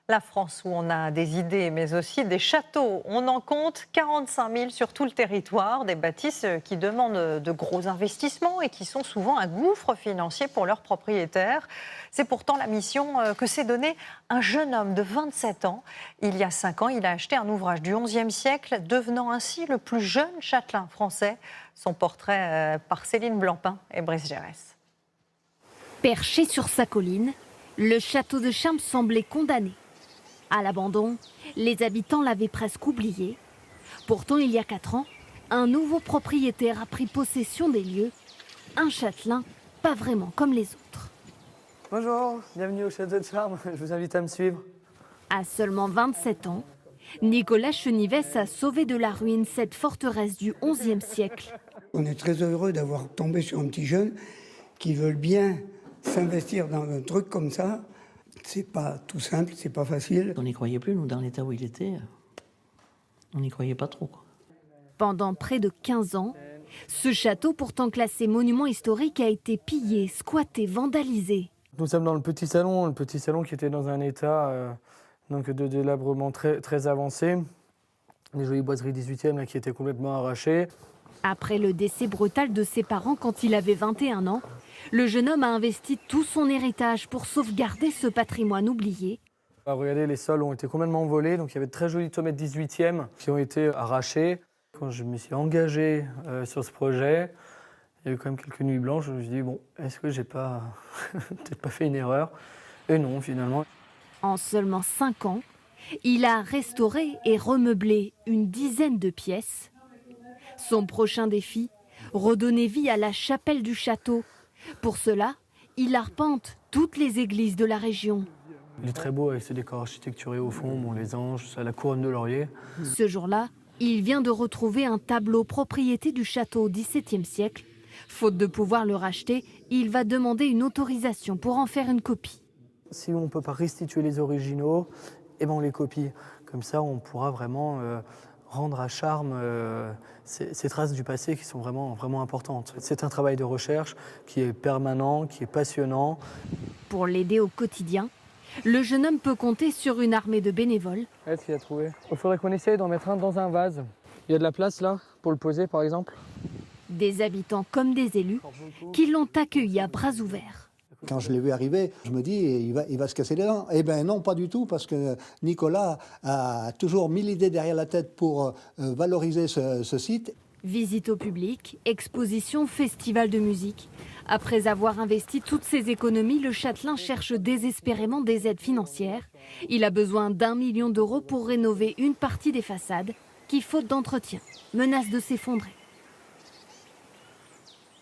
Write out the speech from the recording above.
La France où on a des idées, mais aussi des châteaux. On en compte 45 000 sur tout le territoire, des bâtisses qui demandent de gros investissements et qui sont souvent un gouffre financier pour leurs propriétaires. C'est pourtant la mission que s'est donnée un jeune homme de 27 ans. Il y a 5 ans, il a acheté un ouvrage du XIe siècle, devenant ainsi le plus jeune châtelain français. Son portrait par Céline Blancpain et Brice Gérès. Perché sur sa colline, le château de Chimps semblait condamné. À l'abandon, les habitants l'avaient presque oublié. Pourtant, il y a 4 ans, un nouveau propriétaire a pris possession des lieux. Un châtelain, pas vraiment comme les autres. Bonjour, bienvenue au château de Charmes, je vous invite à me suivre. À seulement 27 ans, Nicolas Chenivès a sauvé de la ruine cette forteresse du XIe siècle. On est très heureux d'avoir tombé sur un petit jeune qui veut bien s'investir dans un truc comme ça. C'est pas tout simple, c'est pas facile. On n'y croyait plus, nous, dans l'état où il était. On n'y croyait pas trop, quoi. Pendant près de 15 ans, ce château, pourtant classé monument historique, a été pillé, squatté, vandalisé. Nous sommes dans le petit salon qui était dans un état de délabrement très avancé. Les jolies boiseries 18e là, qui étaient complètement arrachées. Après le décès brutal de ses parents quand il avait 21 ans, le jeune homme a investi tout son héritage pour sauvegarder ce patrimoine oublié. Regardez, les sols ont été complètement volés, donc il y avait de très jolies tomates 18e qui ont été arrachées. Quand je me suis engagé sur ce projet, il y a eu quand même quelques nuits blanches. Je me suis dit, bon, est-ce que j'ai pas peut-être pas fait une erreur? Et non, finalement. En seulement 5 ans, il a restauré et remeublé une dizaine de pièces. Son prochain défi, redonner vie à la chapelle du château. Pour cela, il arpente toutes les églises de la région. Il est très beau avec ce décor architecturé au fond, bon, les anges, la couronne de laurier. Ce jour-là, il vient de retrouver un tableau propriété du château au XVIIe siècle. Faute de pouvoir le racheter, il va demander une autorisation pour en faire une copie. Si on ne peut pas restituer les originaux, eh ben on les copie. Comme ça, on pourra vraiment rendre à Charmes ces traces du passé qui sont vraiment importantes. C'est un travail de recherche qui est permanent, qui est passionnant. Pour l'aider au quotidien, le jeune homme peut compter sur une armée de bénévoles. Est-ce qu'il a trouvé? Il faudrait qu'on essaye d'en mettre un dans un vase. Il y a de la place là pour le poser par exemple? Des habitants comme des élus qui l'ont accueilli à bras ouverts. Quand je l'ai vu arriver, je me dis, il va se casser les dents. Eh bien non, pas du tout, parce que Nicolas a toujours mis l'idée derrière la tête pour valoriser ce site. Visite au public, exposition, festival de musique. Après avoir investi toutes ses économies, le châtelain cherche désespérément des aides financières. Il a besoin d'1 million d'euros pour rénover une partie des façades qui, faute d'entretien, menacent de s'effondrer.